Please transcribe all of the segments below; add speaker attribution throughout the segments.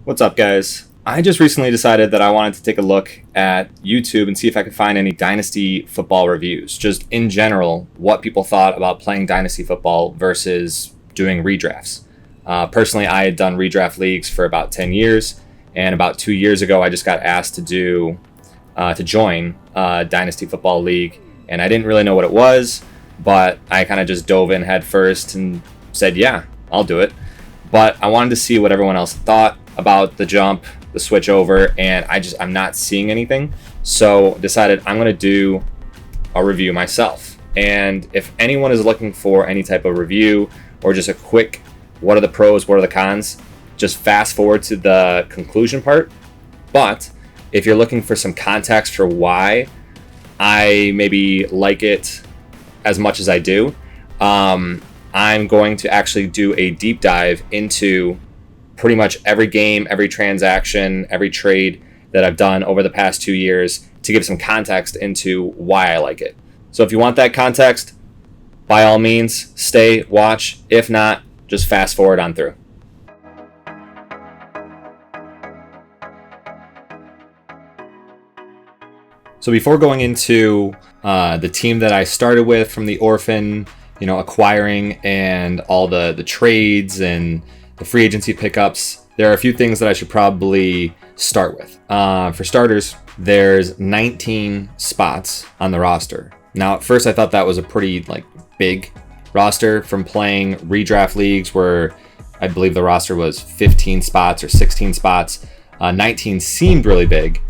Speaker 1: What's up, guys? I just recently decided that I wanted to take a look at YouTube and see if I could find any Dynasty football reviews. Just in general, what people thought about playing Dynasty football versus doing redrafts. Personally, I had done redraft leagues for about 10 years, and about 2 years ago, I just got asked to join Dynasty Football League, and I didn't really know what it was, but I kind of just dove in head first and said, yeah, I'll do it. But I wanted to see what everyone else thought about the jump, the switch over, and I'm not seeing anything. So decided I'm going to do a review myself. And if anyone is looking for any type of review or just a quick, what are the pros, what are the cons, just fast forward to the conclusion part. But if you're looking for some context for why I maybe like it as much as I do, I'm going to actually do a deep dive into pretty much every game, every transaction, every trade that I've done over the past 2 years to give some context into why I like it. So if you want that context, by all means, stay, watch. If not, just fast forward on through. So before going into the team that I started with from the orphan, acquiring and all the trades and the free agency pickups, there are a few things that I should probably start with. For starters, there's 19 spots on the roster. Now, at first I thought that was a pretty big roster from playing redraft leagues where I believe the roster was 15 spots or 16 spots. 19 seemed really big,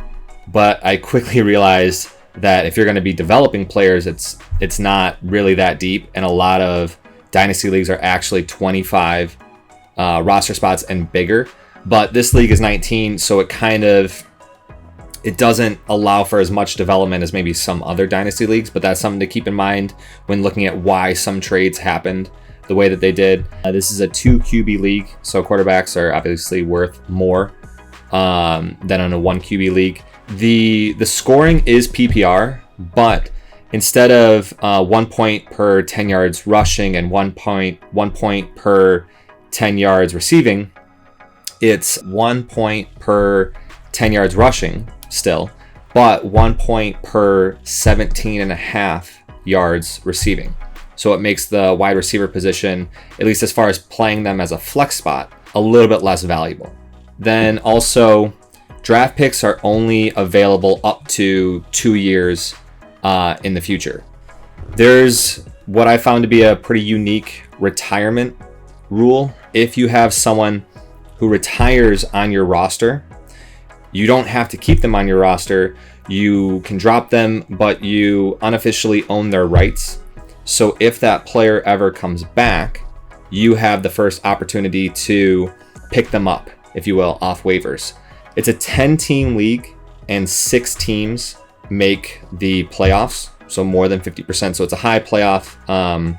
Speaker 1: but I quickly realized that if you're going to be developing players, it's not really that deep, and a lot of dynasty leagues are actually 25 roster spots and bigger. But this league is 19, so it doesn't allow for as much development as maybe some other dynasty leagues, but that's something to keep in mind when looking at why some trades happened the way that they did. This is a 2 QB league, so quarterbacks are obviously worth more than in a 1 QB league. The scoring is PPR, but instead of 1 point per 10 yards rushing and 1 point per 10 yards receiving, it's 1 point per 10 yards rushing still, but 1 point per 17 and a half yards receiving. So it makes the wide receiver position, at least as far as playing them as a flex spot, a little bit less valuable. Then also, draft picks are only available up to 2 years in the future. There's what I found to be a pretty unique retirement rule. If you have someone who retires on your roster, you don't have to keep them on your roster. You can drop them, but you unofficially own their rights. So if that player ever comes back, you have the first opportunity to pick them up, if you will, off waivers. It's a 10-team league, and 6 teams make the playoffs, so more than 50%. So it's a high playoff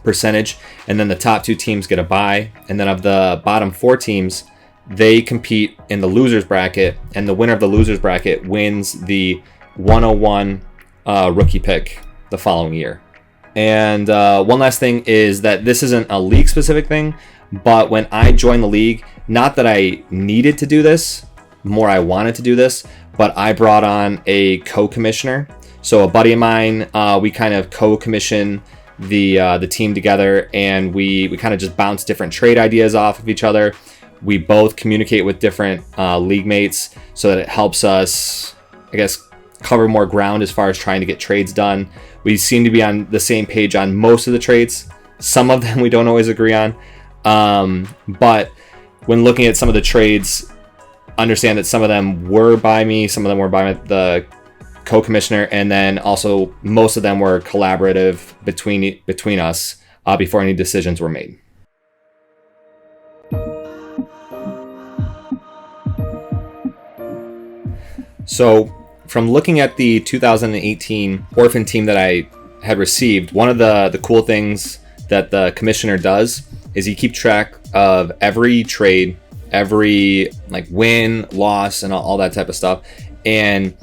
Speaker 1: percentage, and then the top 2 teams get a bye, and then of the bottom 4 teams, they compete in the losers bracket, and the winner of the losers bracket wins the 101 rookie pick the following year. And one last thing is that this isn't a league specific thing, but when I joined the league, not that I needed to do this, more I wanted to do this, but I brought on a co-commissioner. So a buddy of mine, we kind of co-commission the team together, and we kind of just bounce different trade ideas off of each other. We both communicate with different league mates so that it helps us, cover more ground as far as trying to get trades done. We seem to be on the same page on most of the trades. Some of them we don't always agree on. But when looking at some of the trades, understand that some of them were by me, some of them were by the co-commissioner, and then also most of them were collaborative between us before any decisions were made. So from looking at the 2018 orphan team that I had received, one of the cool things that the commissioner does is he keeps track of every trade, every win, loss, and all that type of stuff. And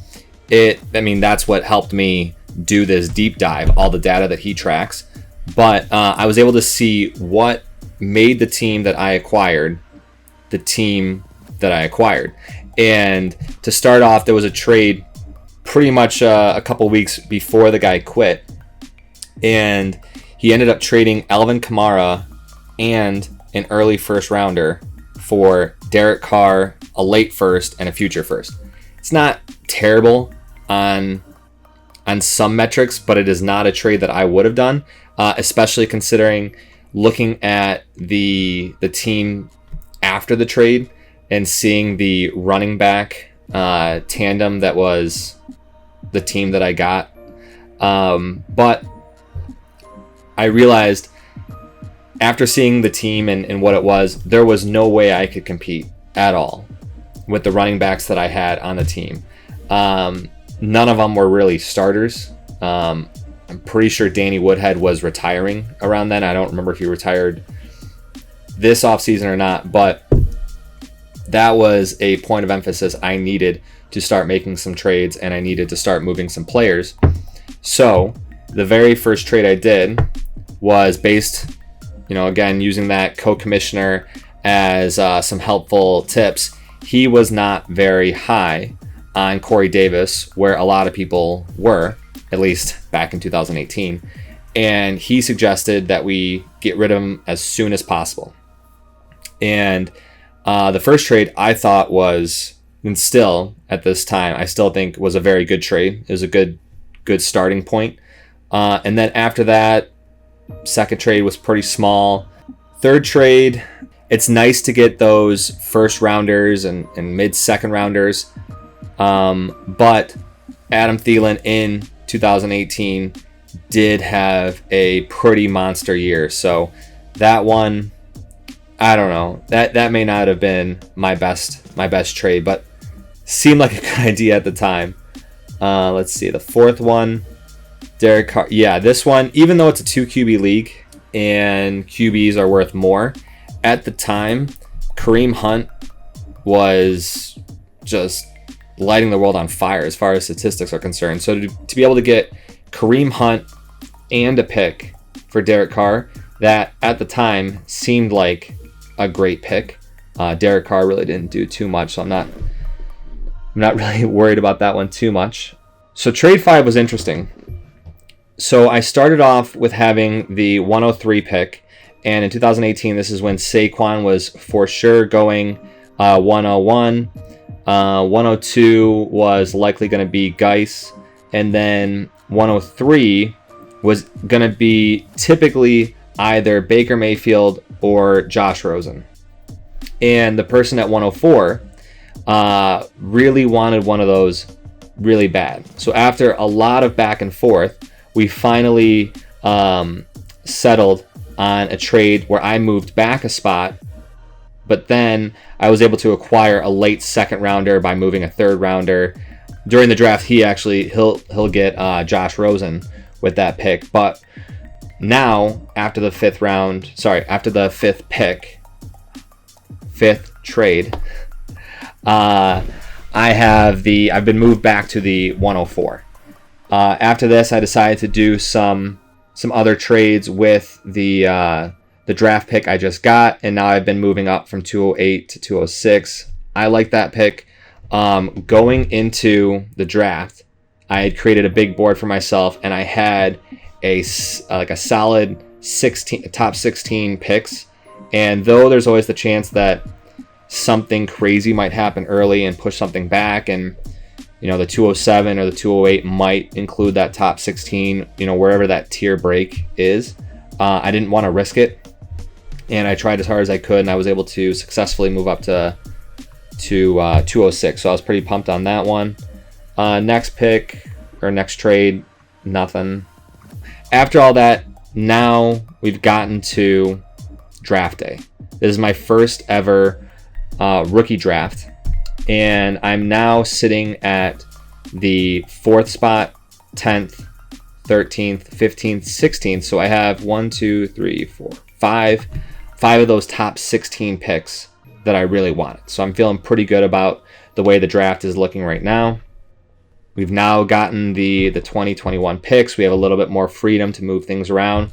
Speaker 1: that's what helped me do this deep dive, all the data that he tracks. But I was able to see what made the team that I acquired the team that I acquired. And to start off, there was a trade pretty much a couple weeks before the guy quit, and he ended up trading Alvin Kamara and an early first rounder for Derek Carr, a late first, and a future first. It's not terrible on some metrics, but it is not a trade that I would have done, especially considering looking at the team after the trade and seeing the running back tandem that was the team that I got. But I realized after seeing the team and what it was, there was no way I could compete at all with the running backs that I had on the team. None of them were really starters. I'm pretty sure Danny Woodhead was retiring around then. I don't remember if he retired this offseason or not, but that was a point of emphasis. I needed to start making some trades, and I needed to start moving some players. So the very first trade I did was based, again, using that co-commissioner as some helpful tips. He was not very high on Corey Davis, where a lot of people were, at least back in 2018. And he suggested that we get rid of him as soon as possible. And the first trade I thought was, and still at this time, I still think was a very good trade. It was a good starting point. And then after that, second trade was pretty small. Third trade, it's nice to get those first rounders and mid second rounders. But Adam Thielen in 2018 did have a pretty monster year. So that one, I don't know. That may not have been my best trade, but seemed like a good idea at the time. Let's see, the fourth one, Derek Carr. Yeah, this one, even though it's a 2 QB league and QBs are worth more, at the time, Kareem Hunt was just lighting the world on fire as far as statistics are concerned. So to be able to get Kareem Hunt and a pick for Derek Carr, that at the time seemed like a great pick. Derek Carr really didn't do too much, so I'm not really worried about that one too much. So trade 5 was interesting. So I started off with having the 103 pick, and in 2018, this is when Saquon was for sure going 101. 102 was likely going to be Geis, and then 103 was going to be typically either Baker Mayfield or Josh Rosen. And the person at 104 really wanted one of those really bad. So after a lot of back and forth, we finally settled on a trade where I moved back a spot, but then I was able to acquire a late second rounder by moving a third rounder. During the draft, he'll get Josh Rosen with that pick. But now, after the fifth trade, I've been moved back to the 104. After this, I decided to do some other trades with the draft pick I just got, and now I've been moving up from 208 to 206. I like that pick. Going into the draft, I had created a big board for myself, and I had a solid top 16 picks. And though there's always the chance that something crazy might happen early and push something back, and the 207 or the 208 might include that top 16, wherever that tier break is, I didn't want to risk it, and I tried as hard as I could, and I was able to successfully move up to 206. So I was pretty pumped on that one. Next trade, nothing. After all that, now we've gotten to draft day. This is my first ever rookie draft, and I'm now sitting at the 4th spot, 10th, 13th, 15th, 16th. So I have 5 of those top 16 picks that I really wanted. So I'm feeling pretty good about the way the draft is looking right now. We've now gotten the 2021 picks. We have a little bit more freedom to move things around.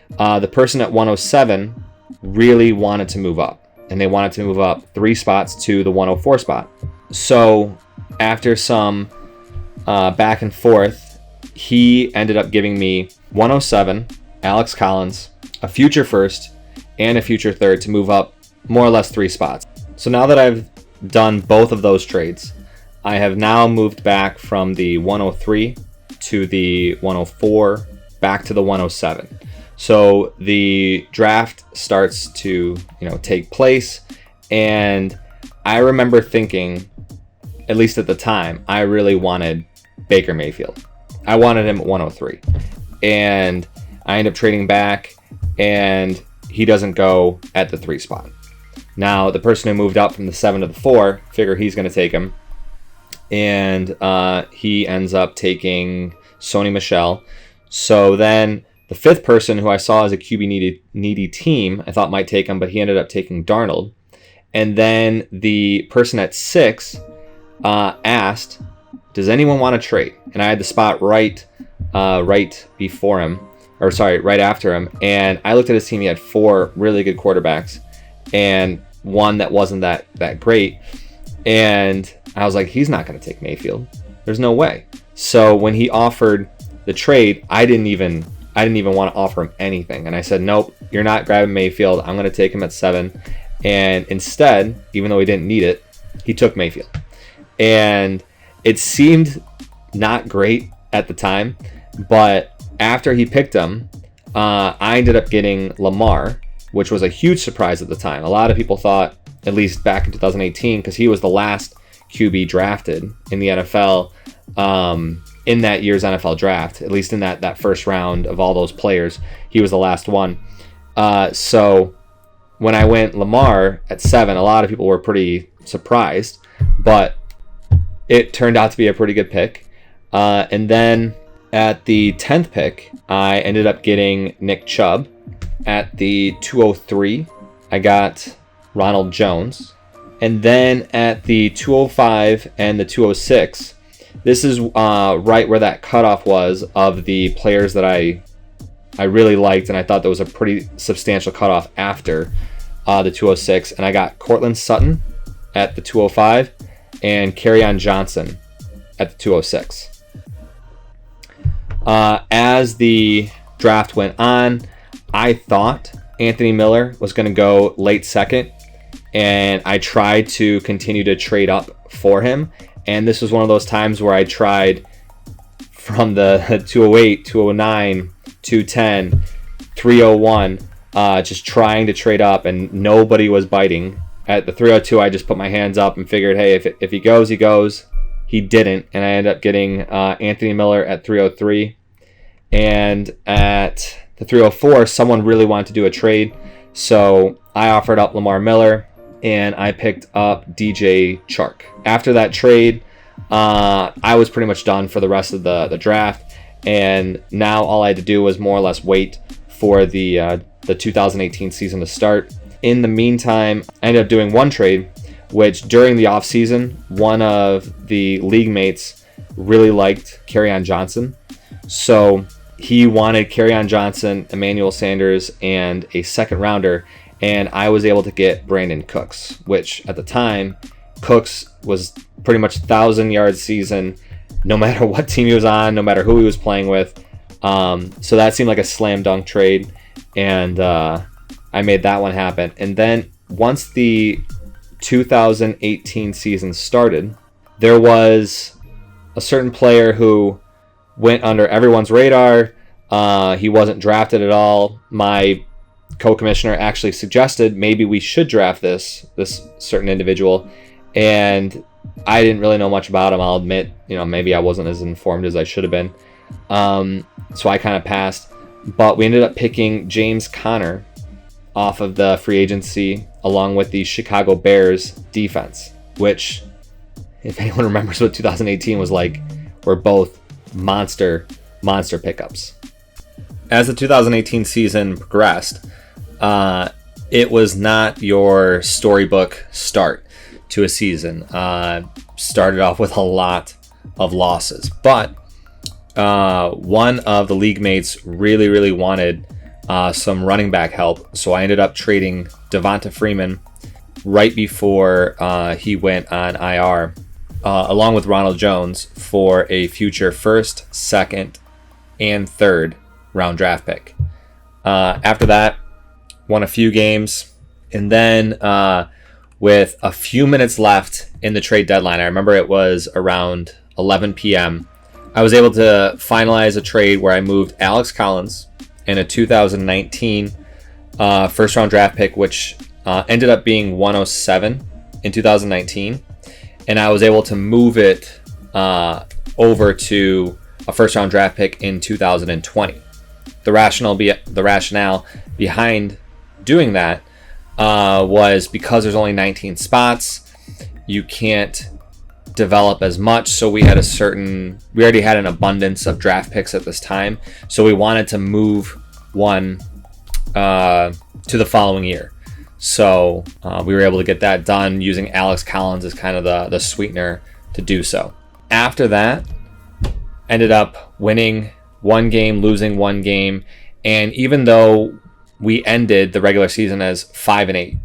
Speaker 1: The person at 107 really wanted to move up. and they wanted to move up 3 spots to the 104 spot. So after some back and forth, he ended up giving me 107, Alex Collins, a future first, and a future third to move up more or less 3 spots. So now that I've done both of those trades, I have now moved back from the 103 to the 104, back to the 107. So the draft starts to, take place, and I remember thinking, at least at the time, I really wanted Baker Mayfield. I wanted him at 103, and I end up trading back, and he doesn't go at the 3 spot. Now, the person who moved up from the 7 to the 4, figure he's going to take him, and he ends up taking Sony Michel. So then the 5th person, who I saw as a QB needy team, I thought might take him, but he ended up taking Darnold. And then the person at 6 asked, does anyone want to trade? And I had the spot right before him, right after him. And I looked at his team. He had 4 really good quarterbacks and one that wasn't that great. And I was like, he's not going to take Mayfield. There's no way. So when he offered the trade, I didn't even want to offer him anything. And I said, nope, you're not grabbing Mayfield. I'm going to take him at 7. And instead, even though he didn't need it, he took Mayfield. And it seemed not great at the time, but after he picked him, I ended up getting Lamar, which was a huge surprise at the time. A lot of people thought, at least back in 2018, because he was the last QB drafted in the NFL, in that year's NFL draft, at least in that first round of all those players, he was the last one. So when I went Lamar at 7, a lot of people were pretty surprised, but it turned out to be a pretty good pick. And then at the 10th pick, I ended up getting Nick Chubb. At the 203, I got Ronald Jones. And then at the 205 and the 206, this is right where that cutoff was of the players that I really liked, and I thought that was a pretty substantial cutoff after the 206. And I got Cortland Sutton at the 205 and Kerryon Johnson at the 206. As the draft went on, I thought Anthony Miller was going to go late second, and I tried to continue to trade up for him. And this was one of those times where I tried from the 208, 209, 210, 301, just trying to trade up, and nobody was biting. At the 302, I just put my hands up and figured, hey, if he goes, he goes. He didn't, and I ended up getting Anthony Miller at 303. And at the 304, someone really wanted to do a trade, so I offered up Lamar Miller, and I picked up DJ Chark. After that trade, I was pretty much done for the rest of the draft, and now all I had to do was more or less wait for the 2018 season to start. In the meantime, I ended up doing one trade, which during the offseason, one of the league mates really liked Kerryon Johnson. So he wanted Kerryon Johnson, Emmanuel Sanders, and a second rounder, and I was able to get Brandon Cooks, which at the time, Cooks was pretty much 1,000-yard season, no matter what team he was on, no matter who he was playing with. So that seemed like a slam dunk trade, and I made that one happen. And then once the 2018 season started, there was a certain player who went under everyone's radar. He wasn't drafted at all. My co-commissioner actually suggested maybe we should draft this certain individual, and I didn't really know much about him. I'll admit, maybe I wasn't as informed as I should have been. So I kind of passed, but we ended up picking James Conner off of the free agency along with the Chicago Bears defense, which, if anyone remembers what 2018 was like, were both monster pickups. As the 2018 season progressed, it was not your storybook start to a season. Started off with a lot of losses, but one of the league mates really wanted some running back help, so I ended up trading Devonta Freeman right before he went on IR, along with Ronald Jones, for a future first, second, and third round draft pick. After that, won a few games, and then with a few minutes left in the trade deadline, I remember it was around 11 p.m., I was able to finalize a trade where I moved Alex Collins and a 2019 first round draft pick, which ended up being 107 in 2019. And I was able to move it over to a first round draft pick in 2020. The rationale behind doing that was because there's only 19 spots, you can't develop as much. So we already had an abundance of draft picks at this time. So we wanted to move one to the following year. So we were able to get that done using Alex Collins as kind of the sweetener to do so. After that, ended up winning one game, losing one game. And even though we ended the regular season as 5-8,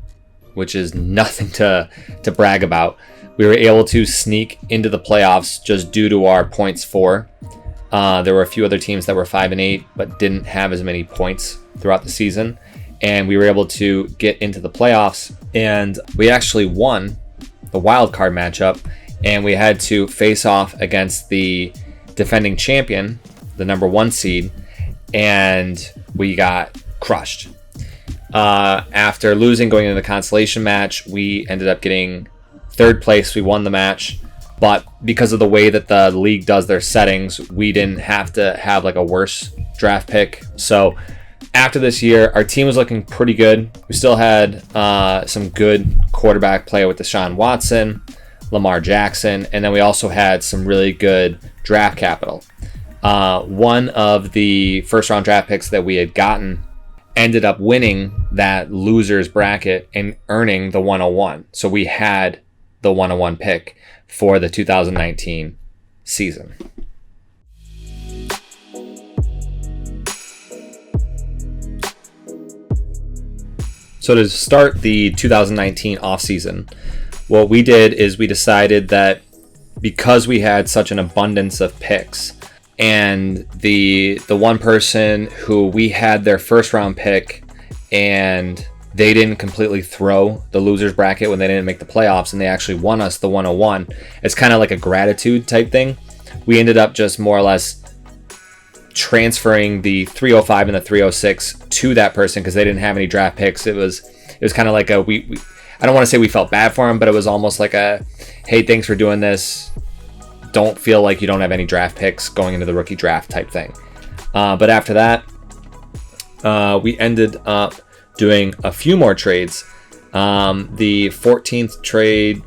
Speaker 1: which is nothing to brag about, we were able to sneak into the playoffs just due to our points for. There were a few other teams that were 5-8, but didn't have as many points throughout the season. And we were able to get into the playoffs, and we actually won the wild card matchup, and we had to face off against the defending champion, the number 1 seed, and we got crushed. After losing going into the consolation match, we ended up getting 3rd place. We won the match, but because of the way that the league does their settings, we didn't have to have like a worse draft pick. So after this year, our team was looking pretty good. We still had some good quarterback play with Deshaun Watson, Lamar Jackson, and then we also had some really good draft capital. One of the first round draft picks that we had gotten ended up winning that loser's bracket and earning the 101. So we had the 101 pick for the 2019 season. So to start the 2019 offseason, what we did is we decided that because we had such an abundance of picks, and the one person who we had their first round pick and they didn't completely throw the loser's bracket when they didn't make the playoffs and they actually won us the 101, it's kind of like a gratitude type thing. We ended up just more or less transferring the 305 and the 306 to that person because they didn't have any draft picks. It was kind of like we I don't want to say we felt bad for him, but it was almost like a, hey, thanks for doing this. Don't feel like you don't have any draft picks going into the rookie draft type thing. But after that, we ended up doing a few more trades. The 14th trade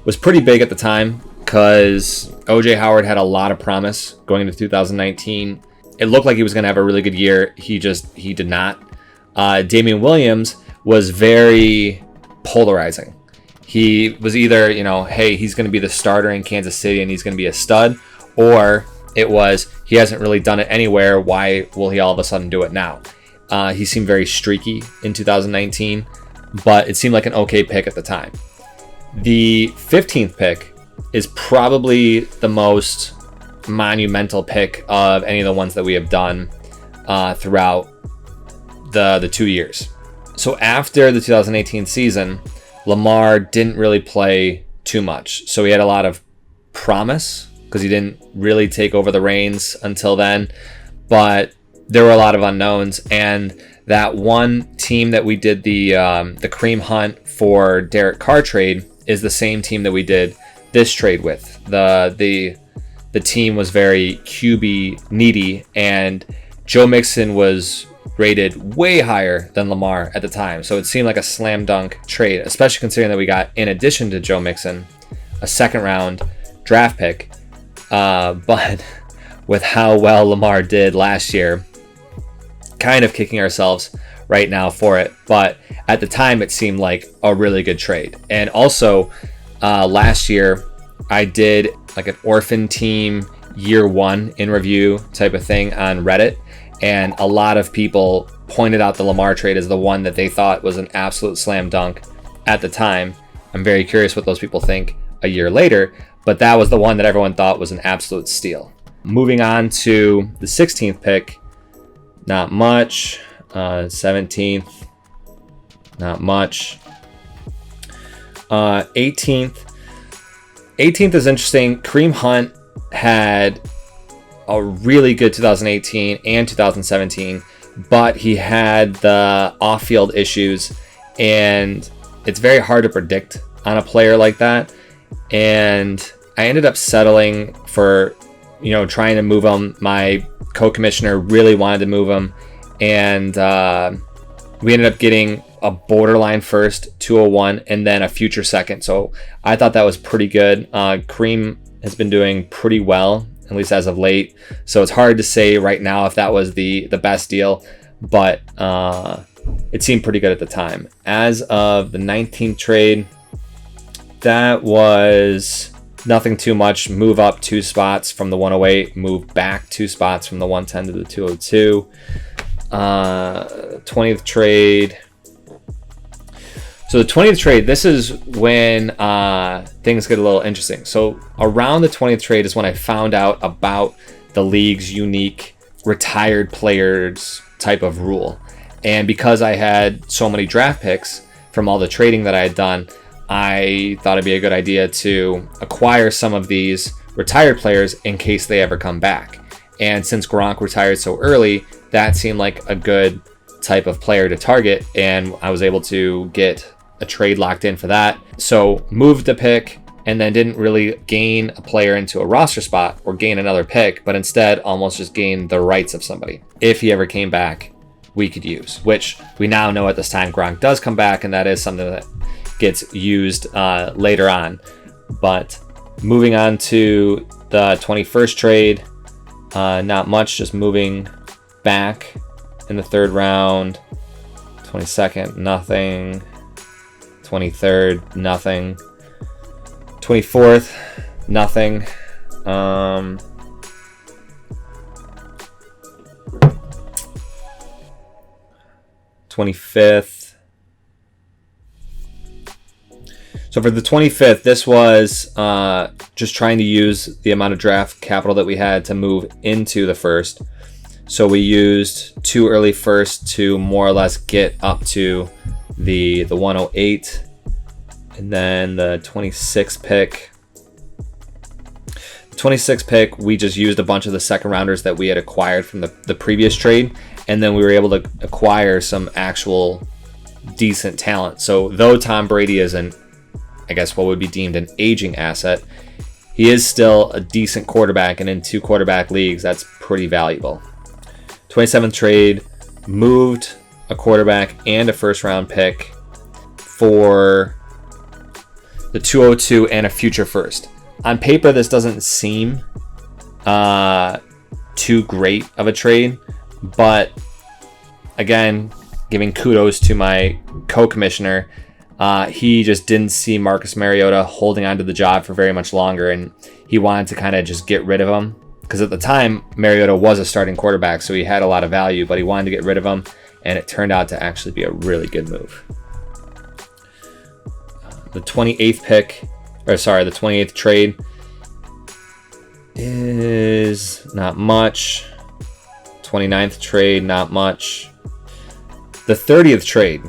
Speaker 1: was pretty big at the time because OJ Howard had a lot of promise going into 2019. It looked like he was going to have a really good year. He did not. Damian Williams was very polarizing. He was either, hey, he's going to be the starter in Kansas City and he's going to be a stud, or it was, he hasn't really done it anywhere. Why will he all of a sudden do it now? He seemed very streaky in 2019, but it seemed like an okay pick at the time. The 15th pick is probably the most monumental pick of any of the ones that we have done throughout the 2 years. So after the 2018 season, Lamar didn't really play too much. So he had a lot of promise because he didn't really take over the reins until then. But there were a lot of unknowns. And that one team that we did the cream hunt for Derek Carr trade is the same team that we did this trade with. The team was very QB needy, and Joe Mixon was rated way higher than Lamar at the time. So it seemed like a slam dunk trade, especially considering that we got, in addition to Joe Mixon, a 2nd round draft pick. But with how well Lamar did last year, kind of kicking ourselves right now for it. But at the time, it seemed like a really good trade. And also, last year, I did like an orphan team year 1 in review type of thing on Reddit. And a lot of people pointed out the Lamar trade as the one that they thought was an absolute slam dunk at the time. I'm very curious what those people think a year later, but that was the one that everyone thought was an absolute steal. Moving on to the 16th pick, not much. 17th, not much. 18th is interesting. Kareem Hunt had a really good 2018 and 2017, but he had the off-field issues, and it's very hard to predict on a player like that. And I ended up settling for, trying to move him. My co-commissioner really wanted to move him, and we ended up getting a borderline first, 201, and then a future second. So I thought that was pretty good. Kareem has been doing pretty well, at least as of late. So it's hard to say right now if that was the best deal, but it seemed pretty good at the time. As of the 19th trade, that was nothing too much. Move up 2 spots from the 108, move back 2 spots from the 110 to the 202. 20th trade. So the 20th trade, this is when things get a little interesting. So around the 20th trade is when I found out about the league's unique retired players type of rule. And because I had so many draft picks from all the trading that I had done, I thought it'd be a good idea to acquire some of these retired players in case they ever come back. And since Gronk retired so early, that seemed like a good type of player to target, and I was able to get a trade locked in for that. So moved the pick, and then didn't really gain a player into a roster spot or gain another pick, but instead almost just gained the rights of somebody. If he ever came back, we could use, which we now know at this time Gronk does come back, and that is something that gets used later on. But moving on to the 21st trade, not much, just moving back in the 3rd round. 22nd, nothing. 23rd, nothing. 24th, nothing. 25th. So for the 25th, this was just trying to use the amount of draft capital that we had to move into the first. So we used 2 early firsts to more or less get up to the 108, and then the 26th pick. The 26th pick, we just used a bunch of the second rounders that we had acquired from the previous trade, and then we were able to acquire some actual decent talent. So though Tom Brady isn't, I guess, what would be deemed an aging asset, he is still a decent quarterback, and in 2 quarterback leagues, that's pretty valuable. 27th trade, moved a quarterback and a first round pick for the 202 and a future first. On paper, this doesn't seem too great of a trade, but again, giving kudos to my co-commissioner, he just didn't see Marcus Mariota holding on to the job for very much longer, and he wanted to kind of just get rid of him. Because at the time, Mariota was a starting quarterback, so he had a lot of value, but he wanted to get rid of him, and it turned out to actually be a really good move. The 28th trade is not much. 29th trade, not much. The 30th trade.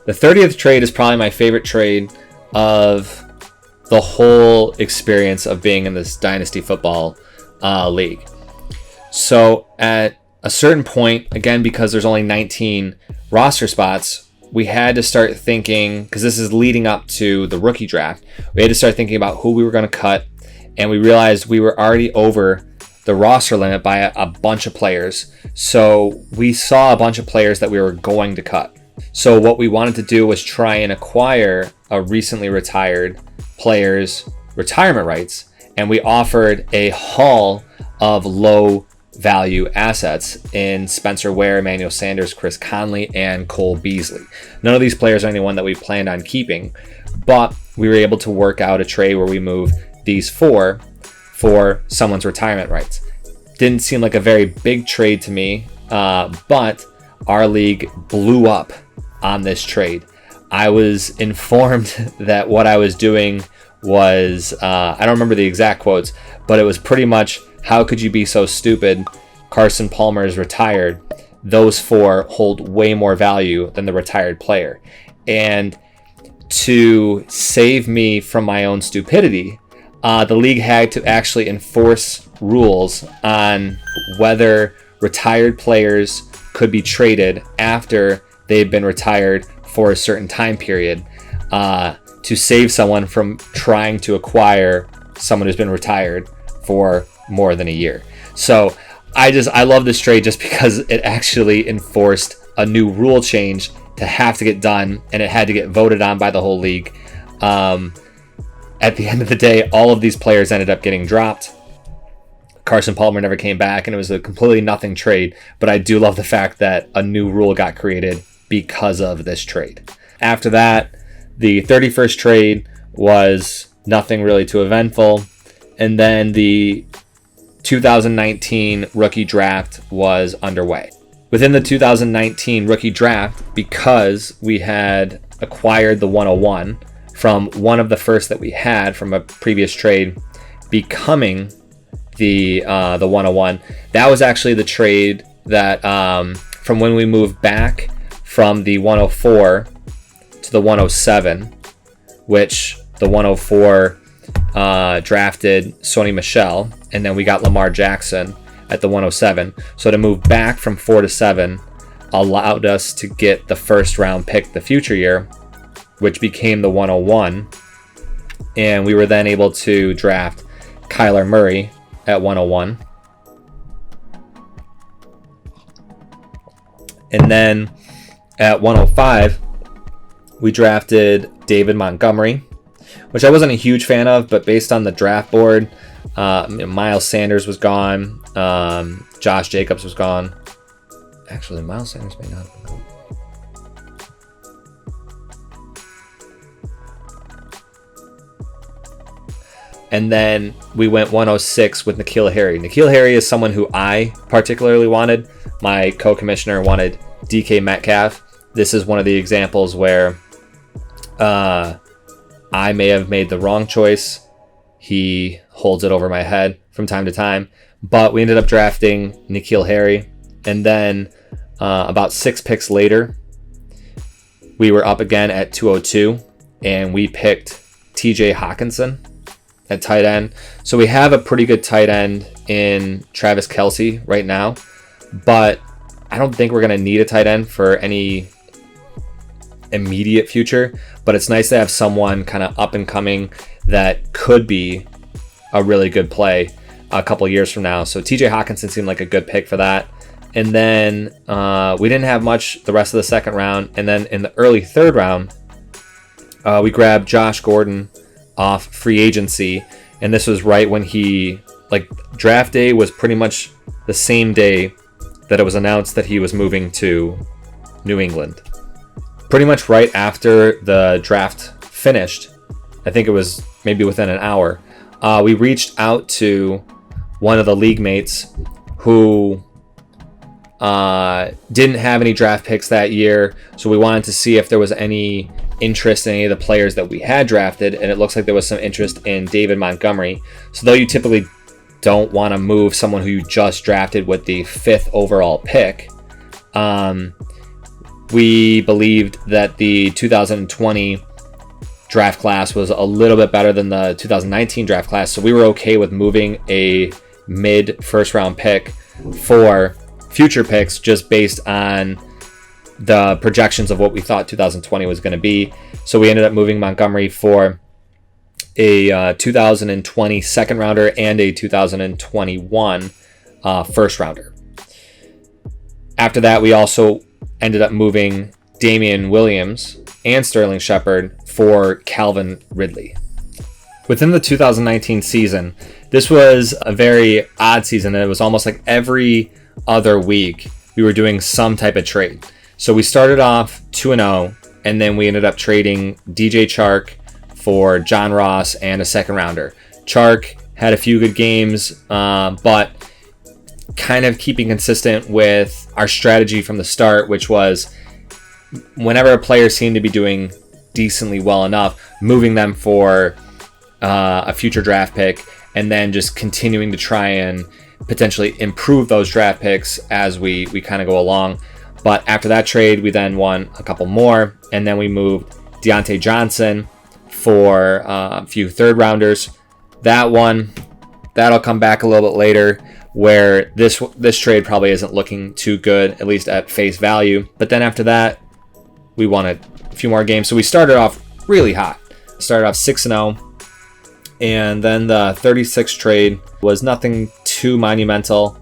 Speaker 1: The 30th trade is probably my favorite trade of the whole experience of being in this Dynasty Football League. So at a certain point, again, because there's only 19 roster spots, we had to start thinking, because this is leading up to the rookie draft, we had to start thinking about who we were going to cut, and we realized we were already over the roster limit by a bunch of players. So we saw a bunch of players that we were going to cut. So what we wanted to do was try and acquire a recently retired player's retirement rights, and we offered a haul of low value assets in Spencer Ware, Emmanuel Sanders, Chris Conley, and Cole Beasley. None of these players are anyone that we planned on keeping, but we were able to work out a trade where we moved these 4 for someone's retirement rights. Didn't seem like a very big trade to me, but our league blew up on this trade. I was informed that what I was doing was, I don't remember the exact quotes, but it was pretty much, how could you be so stupid? Carson Palmer is retired. Those 4 hold way more value than the retired player. And to save me from my own stupidity, the league had to actually enforce rules on whether retired players could be traded after they've been retired for a certain time period, to save someone from trying to acquire someone who's been retired for more than a year. So I love this trade just because it actually enforced a new rule change to have to get done, and it had to get voted on by the whole league. At the end of the day, all of these players ended up getting dropped. Carson Palmer never came back, and it was a completely nothing trade, but I do love the fact that a new rule got created because of this trade. After that, the 31st trade was nothing really too eventful, and then the 2019 rookie draft was underway. Within the 2019 rookie draft, because we had acquired the 101 from one of the first that we had from a previous trade, becoming the 101, that was actually the trade that from when we moved back from the 104 to the 107, which the 104 drafted Sony Michel, and then we got Lamar Jackson at the 107. So to move back from 4 to 7 allowed us to get the first round pick the future year, which became the 101. And we were then able to draft Kyler Murray at 101. And then at 105, we drafted David Montgomery, which I wasn't a huge fan of, but based on the draft board, Miles Sanders was gone. Josh Jacobs was gone. Actually, Miles Sanders may not have been gone. And then we went 106 with N'Keal Harry. N'Keal Harry is someone who I particularly wanted. My co-commissioner wanted DK Metcalf. This is one of the examples where I may have made the wrong choice. He holds it over my head from time to time. But we ended up drafting N'Keal Harry. And then about 6 picks later, we were up again at 202. And we picked TJ Hawkinson at tight end. So we have a pretty good tight end in Travis Kelce right now. But I don't think we're going to need a tight end for any immediate future. But it's nice to have someone kind of up and coming that could be a really good play a couple years from now. So TJ Hawkinson seemed like a good pick for that. And then we didn't have much the rest of the second round. And then in the early third round, we grabbed Josh Gordon off free agency. And this was right when draft day was pretty much the same day that it was announced that he was moving to New England. Pretty much right after the draft finished, I think it was maybe within an hour, we reached out to one of the league mates who didn't have any draft picks that year. So we wanted to see if there was any interest in any of the players that we had drafted. And it looks like there was some interest in David Montgomery. So though you typically don't want to move someone who you just drafted with the 5th overall pick, we believed that the 2020 draft class was a little bit better than the 2019 draft class. So we were okay with moving a mid first round pick for future picks just based on the projections of what we thought 2020 was going to be. So we ended up moving Montgomery for a 2020 second rounder and a 2021 first rounder. After that, we also ended up moving Damian Williams and Sterling Shepard for Calvin Ridley. Within the 2019 season, this was a very odd season. It was almost like every other week we were doing some type of trade. So we started off 2-0, and then we ended up trading DJ Chark for John Ross and a second rounder. Chark had a few good games, but kind of keeping consistent with our strategy from the start, which was whenever a player seemed to be doing decently well enough, moving them for a future draft pick, and then just continuing to try and potentially improve those draft picks as we kind of go along. But after that trade, we then won a couple more, and then we moved Deontay Johnson for a few third rounders. That'll come back a little bit later, where this trade probably isn't looking too good, at least at face value. But then after that, we won a few more games. So we started off really hot. Started off 6-0. And then the 36th trade was nothing too monumental.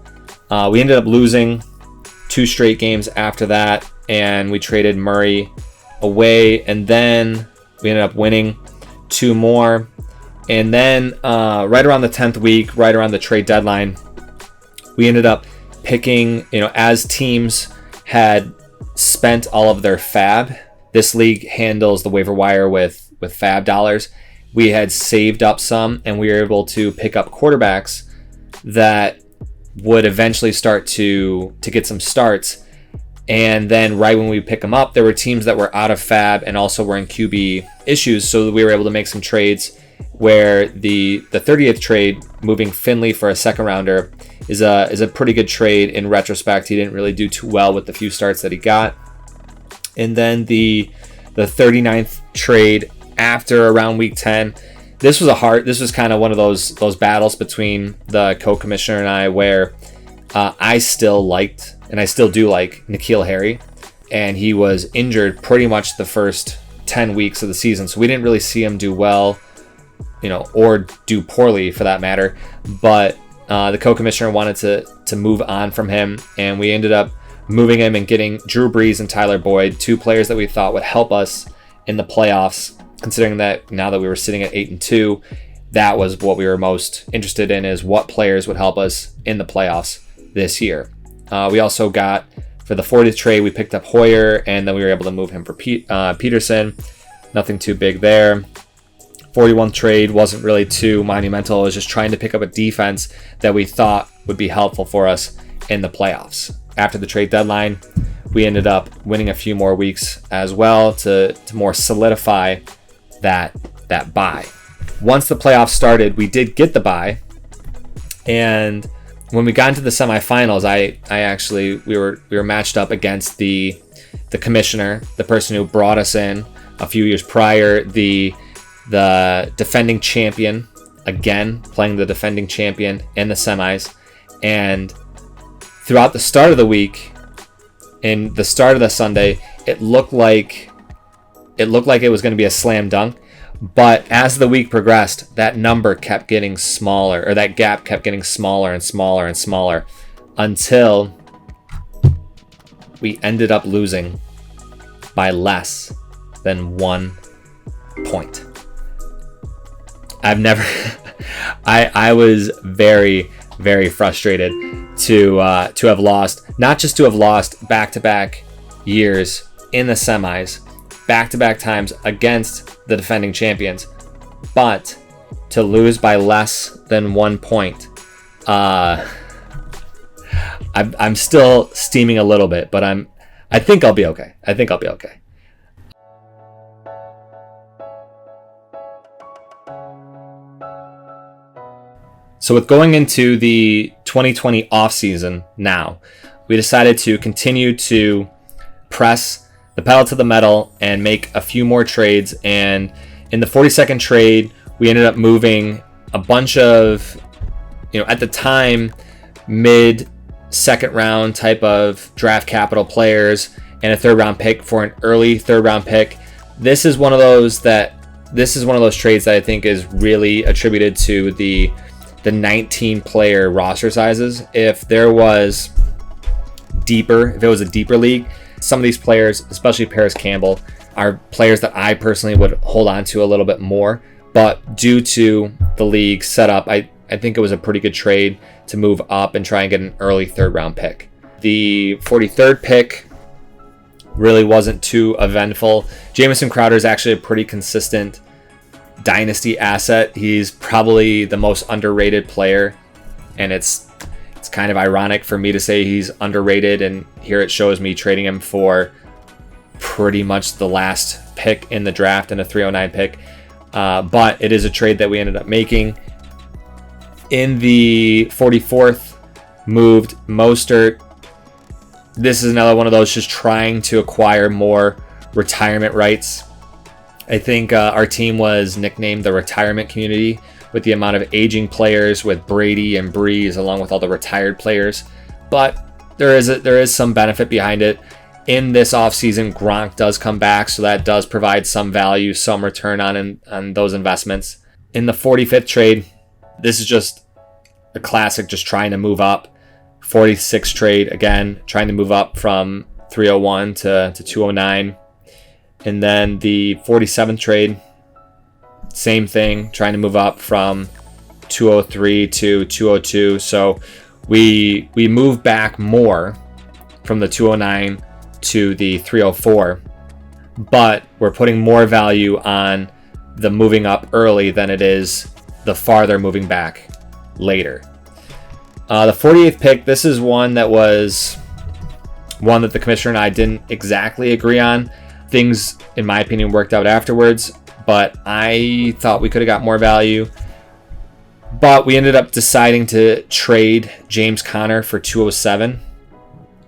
Speaker 1: We ended up losing 2 straight games after that, and we traded Murray away, and then we ended up winning 2 more. And then right around the 10th week, right around the trade deadline, we ended up picking, as teams had spent all of their fab. This league handles the waiver wire with fab dollars. We had saved up some, and we were able to pick up quarterbacks that would eventually start to get some starts. And then right when we pick them up, there were teams that were out of fab and also were in QB issues, so we were able to make some trades where the 30th trade, moving Finley for a second rounder, is a pretty good trade in retrospect. He didn't really do too well with the few starts that he got. And then the 39th trade after around week 10, this was kind of one of those battles between the co-commissioner and I, where I still liked, and I still do like, N'Keal Harry, and he was injured pretty much the first 10 weeks of the season, so we didn't really see him do well, or do poorly for that matter. But the co-commissioner wanted to move on from him, and we ended up moving him and getting Drew Brees and Tyler Boyd, 2 players that we thought would help us in the playoffs, considering that now that we were sitting at 8-2, that was what we were most interested in, is what players would help us in the playoffs this year. We also got, for the 40th trade, we picked up Hoyer, and then we were able to move him for Peterson. Nothing too big there. 41st trade wasn't really too monumental. It was just trying to pick up a defense that we thought would be helpful for us in the playoffs. After the trade deadline, we ended up winning a few more weeks as well to more solidify that bye. Once the playoffs started, we did get the bye, and when we got into the semifinals, we were matched up against the commissioner, the person who brought us in a few years prior, the defending champion, again playing the defending champion in the semis. And throughout the start of the week, in the start of the Sunday, it looked like it was going to be a slam dunk. But as the week progressed, that number kept getting smaller, or that gap kept getting smaller and smaller and smaller, until we ended up losing by less than 1 point. I was very, very frustrated to have lost, not just to have lost back-to-back years in the semis, back-to-back times against the defending champions, but to lose by less than 1 point. I'm still steaming a little bit, but I think I'll be okay. So with going into the 2020 offseason now, we decided to continue to press the pedal to the metal and make a few more trades. And in the 42nd trade, we ended up moving a bunch of, at the time, mid-second round type of draft capital players and a third round pick for an early third round pick. This is one of those trades that I think is really attributed to the 19 player roster sizes. If it was a deeper league, some of these players, especially Paris Campbell, are players that I personally would hold on to a little bit more. But due to the league setup, I think it was a pretty good trade to move up and try and get an early third round pick. The 43rd pick really wasn't too eventful. Jamison Crowder is actually a pretty consistent Dynasty asset. He's probably the most underrated player, and it's kind of ironic for me to say he's underrated, and here it shows me trading him for pretty much the last pick in the draft and a 309 pick. But it is a trade that we ended up making. In the 44th, moved Mostert. This is another one of those just trying to acquire more retirement rights. I think our team was nicknamed the retirement community with the amount of aging players with Brady and Breeze along with all the retired players. But there is some benefit behind it. In this offseason, Gronk does come back, so that does provide some value, some return on those investments. In the 45th trade, this is just a classic, just trying to move up. 46th trade, again, trying to move up from 301 to 209. And then the 47th trade, same thing, trying to move up from 203 to 202. So we move back more from the 209 to the 304, but we're putting more value on the moving up early than it is the farther moving back later. The 48th pick, this is one that the commissioner and I didn't exactly agree on. Things, in my opinion, worked out afterwards, but I thought we could have got more value. But we ended up deciding to trade James Conner for 207,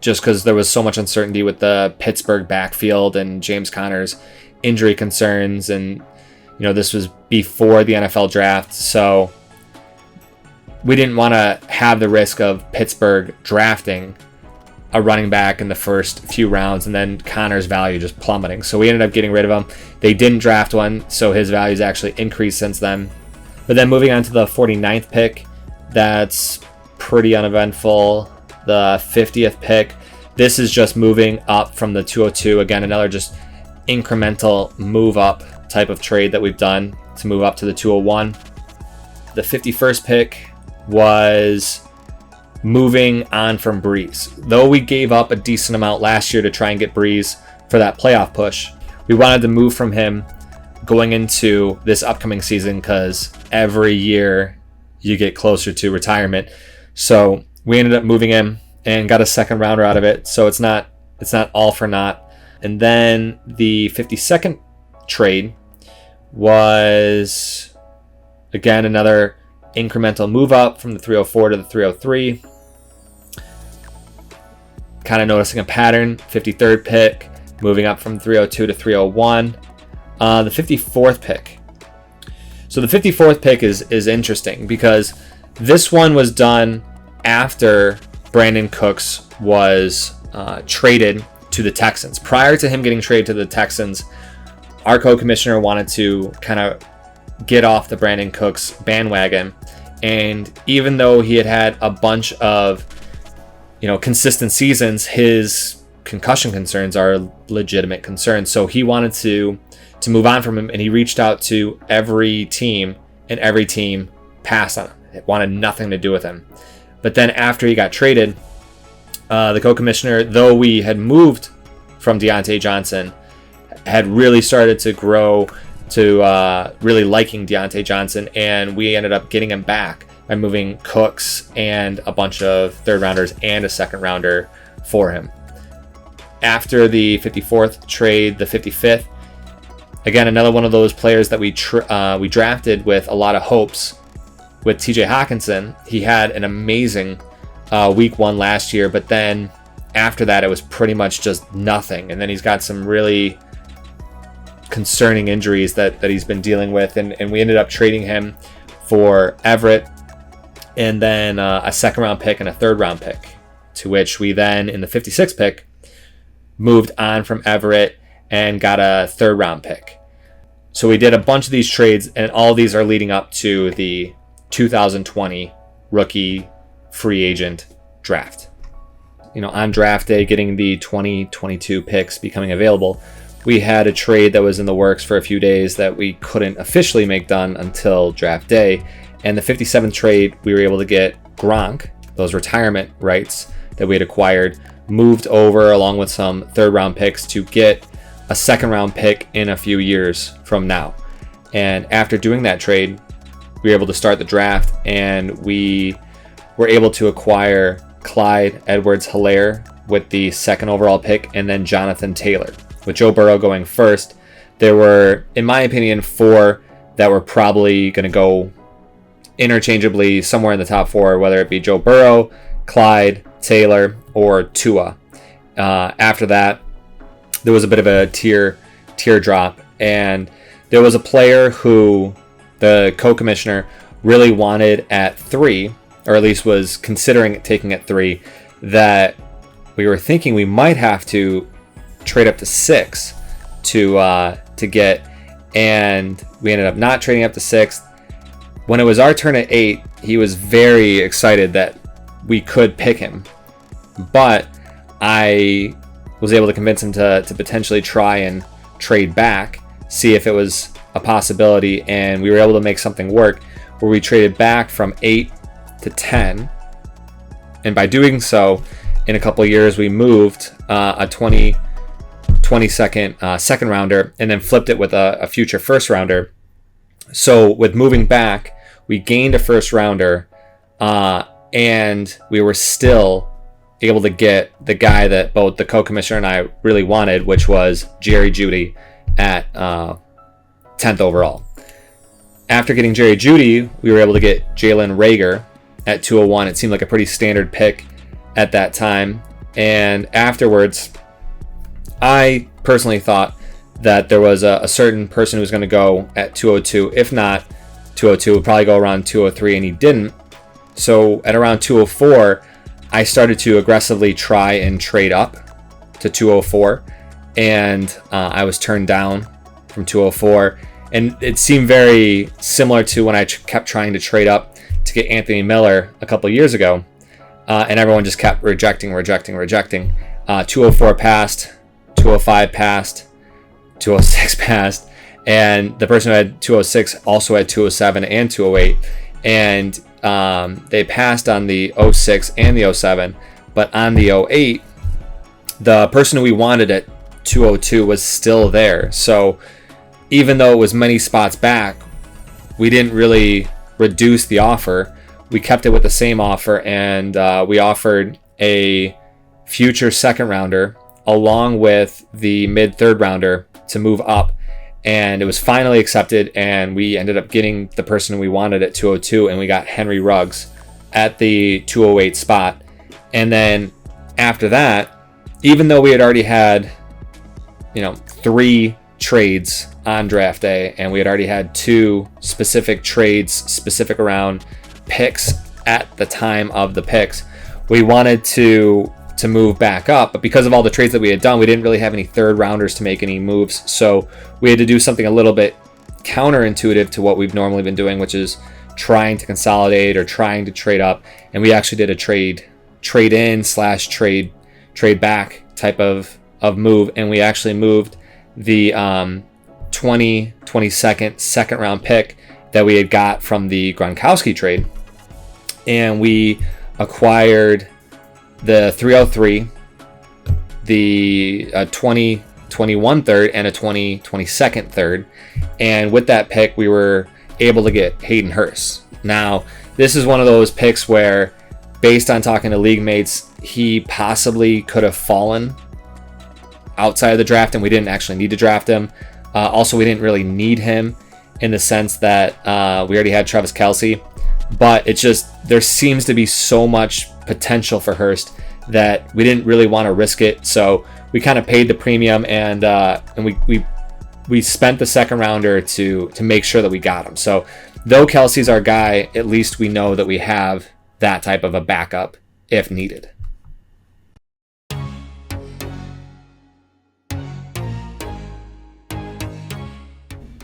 Speaker 1: just because there was so much uncertainty with the Pittsburgh backfield and James Conner's injury concerns. And, this was before the NFL draft, so we didn't want to have the risk of Pittsburgh drafting a running back in the first few rounds and then Conner's value just plummeting. So we ended up getting rid of him. They didn't draft one, so his value's actually increased since then. But then moving on to the 49th pick, that's pretty uneventful. The 50th pick, this is just moving up from the 202. Again, another just incremental move up type of trade that we've done to move up to the 201. The 51st pick was moving on from Breeze. Though we gave up a decent amount last year to try and get Breeze for that playoff push, we wanted to move from him going into this upcoming season because every year you get closer to retirement. So we ended up moving him and got a second rounder out of it. So it's not all for naught. And then the 52nd trade was, again, another incremental move up from the 304 to the 303. Kind of noticing a pattern. 53rd pick, moving up from 302 to 301. The 54th pick. So the 54th pick is interesting because this one was done after Brandon Cooks was traded to the Texans. Prior to him getting traded to the Texans, our co-commissioner wanted to kind of get off the Brandon Cooks bandwagon. And even though he had a bunch of consistent seasons, his concussion concerns are legitimate concerns. So he wanted to move on from him, and he reached out to every team, and every team passed on him. It wanted nothing to do with him. But then after he got traded, the co-commissioner, though we had moved from Deontay Johnson, had really started to grow to really liking Deontay Johnson, and we ended up getting him back by moving Cooks and a bunch of third rounders and a second rounder for him. After the 54th trade, the 55th, again, another one of those players that we drafted with a lot of hopes with TJ Hawkinson. He had an amazing week one last year, but then after that, it was pretty much just nothing. And then he's got some really concerning injuries that he's been dealing with, and we ended up trading him for Everett and then a second round pick and a third round pick, to which we then in the 56th pick moved on from Everett and got a third round pick. So we did a bunch of these trades, and all these are leading up to the 2020 rookie free agent draft. On draft day, getting the 2022 picks becoming available, we had a trade that was in the works for a few days that we couldn't officially make done until draft day. And the 57th trade, we were able to get Gronk, those retirement rights that we had acquired, moved over along with some third round picks to get a second round pick in a few years from now. And after doing that trade, we were able to start the draft, and we were able to acquire Clyde Edwards-Helaire with the second overall pick, and then Jonathan Taylor. with Joe Burrow going first, there were, in my opinion, 4 that were probably going to go interchangeably somewhere in the top 4, whether it be Joe Burrow, Clyde, Taylor, or Tua. After that, there was a bit of a tier drop, and there was a player who the co-commissioner really wanted at 3, or at least was considering taking at 3, that we were thinking we might have to trade up to 6 to get, and we ended up not trading up to 6. When it was our turn at 8, he was very excited that we could pick him, but I was able to convince him to potentially try and trade back, see if it was a possibility, and we were able to make something work where we traded back from 8 to 10, and by doing so, in a couple of years, we moved a 22nd second rounder and then flipped it with a future first rounder. So with moving back, we gained a first rounder, and we were still able to get the guy that both the co-commissioner and I really wanted, which was Jerry Jeudy at 10th overall. After getting Jerry Jeudy, we were able to get Jalen Reagor at 201. It seemed like a pretty standard pick at that time. And afterwards, I personally thought that there was a certain person who was going to go at 202. If not 202, would probably go around 203, and he didn't. So at around 204, I started to aggressively try and trade up to 204, and I was turned down from 204. And it seemed very similar to when I kept trying to trade up to get Anthony Miller a couple years ago, and everyone just kept rejecting. 204 passed, 205 passed, 206 passed, and the person who had 206 also had 207 and 208, and they passed on the 06 and the 07, but on the 08, the person who we wanted at 202 was still there. So even though it was many spots back, we didn't really reduce the offer. We kept it with the same offer, and we offered a future second rounder along with the mid third rounder to move up, and it was finally accepted, and we ended up getting the person we wanted at 202, and we got Henry Ruggs at the 208 spot. And then after that, even though we had already had 3 trades on draft day, and we had already had 2 specific trades specific around picks at the time of the picks, we wanted to move back up, but because of all the trades that we had done, we didn't really have any third rounders to make any moves, so we had to do something a little bit counterintuitive to what we've normally been doing, which is trying to consolidate or trying to trade up. And we actually did a trade in / trade back type of move, and we actually moved the 22nd second round pick that we had got from the Gronkowski trade, and we acquired the 303, the 2021 third, and a 2022nd third. And with that pick, we were able to get Hayden Hurst. Now, this is one of those picks where, based on talking to league mates, he possibly could have fallen outside of the draft, and we didn't actually need to draft him. Also, we didn't really need him in the sense that we already had Travis Kelce, but it's just, there seems to be so much potential for Hurst that we didn't really want to risk it. So we kind of paid the premium, and we spent the second rounder to make sure that we got him. So though Kelce's our guy, at least we know that we have that type of a backup if needed.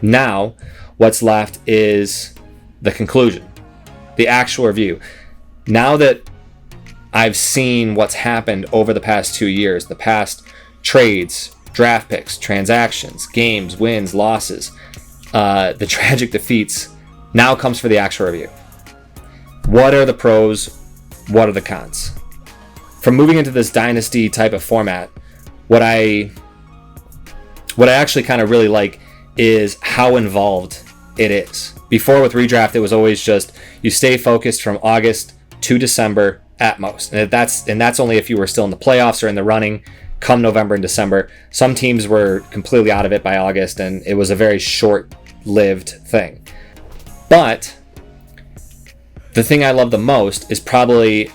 Speaker 1: Now, what's left is the conclusion, the actual review. Now that I've seen what's happened over the past 2 years, the past trades, draft picks, transactions, games, wins, losses, the tragic defeats, now comes for the actual review. What are the pros? What are the cons? From moving into this dynasty type of format, what I actually kind of really like is how involved it is. Before with Redraft, it was always just you stay focused from August to December at most, and that's only if you were still in the playoffs or in the running come November and December. Some teams were completely out of it by August, and it was a very short-lived thing. But the thing I love the most is probably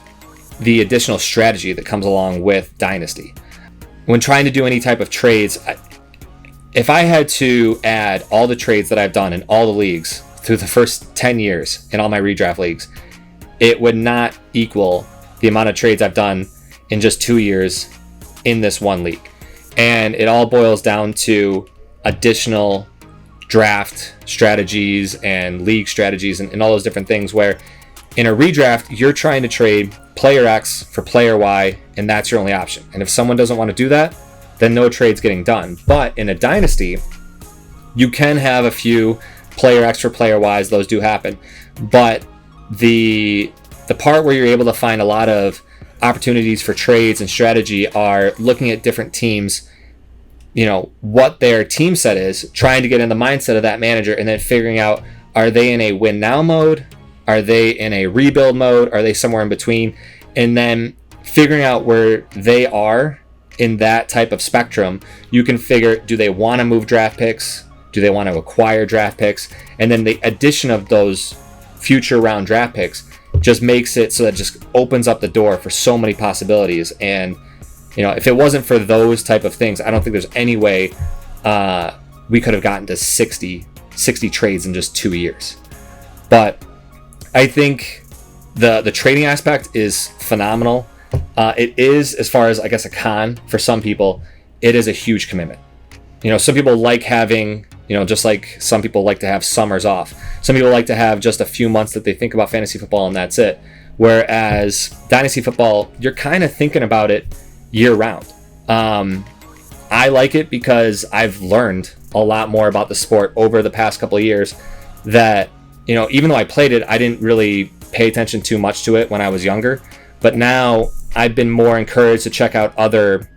Speaker 1: the additional strategy that comes along with Dynasty. When trying to do any type of trades, if I had to add all the trades that I've done in all the leagues through the first 10 years in all my redraft leagues, it would not equal the amount of trades I've done in just 2 years in this one league. And it all boils down to additional draft strategies and league strategies and all those different things, where in a redraft, you're trying to trade player X for player Y, and that's your only option. And if someone doesn't want to do that, then no trade's getting done. But in a dynasty, you can have a few player X for player Ys. Those do happen. But the part where you're able to find a lot of opportunities for trades and strategy are looking at different teams, what their team set is, trying to get in the mindset of that manager, and then figuring out, are they in a win now mode? Are they in a rebuild mode? Are they somewhere in between? And then figuring out where they are in that type of spectrum, you can figure, do they want to move draft picks? Do they want to acquire draft picks? And then the addition of those future round draft picks just makes it so that it just opens up the door for so many possibilities. And if it wasn't for those type of things, I don't think there's any way we could have gotten to 60 trades in just 2 years. But I think the trading aspect is phenomenal. It is, as far as I guess a con for some people, it is a huge commitment. Some people like having, just like some people like to have summers off. Some people like to have just a few months that they think about fantasy football and that's it. Whereas Dynasty football, you're kind of thinking about it year round. I like it because I've learned a lot more about the sport over the past couple of years that, even though I played it, I didn't really pay attention too much to it when I was younger. But now I've been more encouraged to check out other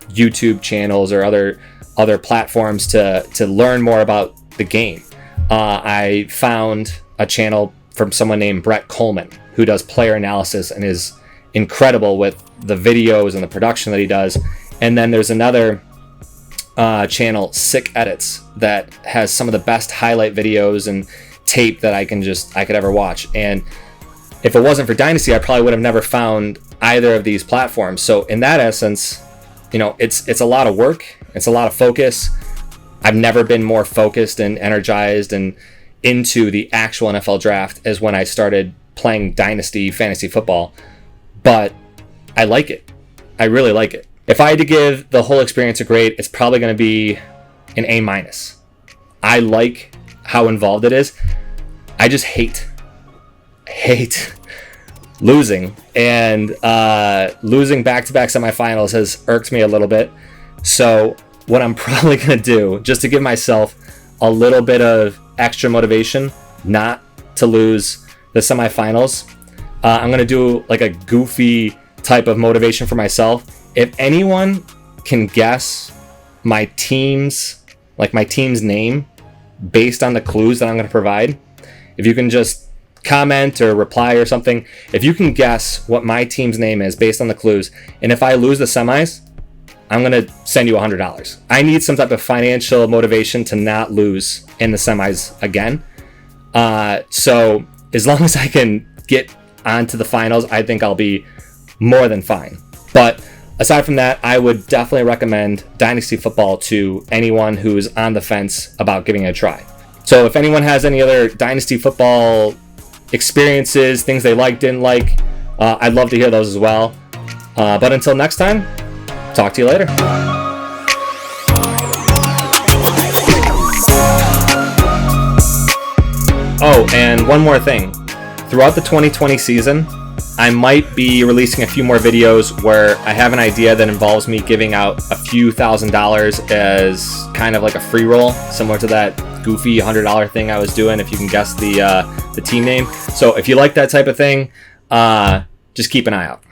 Speaker 1: YouTube channels or other platforms to learn more about the game. I found a channel from someone named Kollmann who does player analysis and is incredible with the videos and the production that he does. And then there's another channel, Sick Edits, that has some of the best highlight videos and tape that I could ever watch. And if it wasn't for Dynasty, I probably would have never found either of these platforms. So in that essence, it's a lot of work. It's a lot of focus. I've never been more focused and energized and into the actual NFL draft as when I started playing Dynasty Fantasy Football. But I like it. I really like it. If I had to give the whole experience a grade, it's probably going to be an A-. I like how involved it is. I just hate losing. And losing back-to-back semifinals has irked me a little bit. So what I'm probably going to do, just to give myself a little bit of extra motivation not to lose the semifinals, I'm going to do like a goofy type of motivation for myself. If anyone can guess my team's name based on the clues that I'm going to provide, if you can just comment or reply or something, if you can guess what my team's name is based on the clues, and if I lose the semis, I'm going to send you $100. I need some type of financial motivation to not lose in the semis again. So as long as I can get onto the finals, I think I'll be more than fine. But aside from that, I would definitely recommend Dynasty Football to anyone who's on the fence about giving it a try. So if anyone has any other Dynasty Football experiences, things they liked, didn't like, I'd love to hear those as well. But until next time, talk to you later. Oh, and one more thing. Throughout the 2020 season, I might be releasing a few more videos where I have an idea that involves me giving out a few $1,000s as kind of like a free roll, similar to that goofy $100 thing I was doing, if you can guess the team name. So if you like that type of thing, just keep an eye out.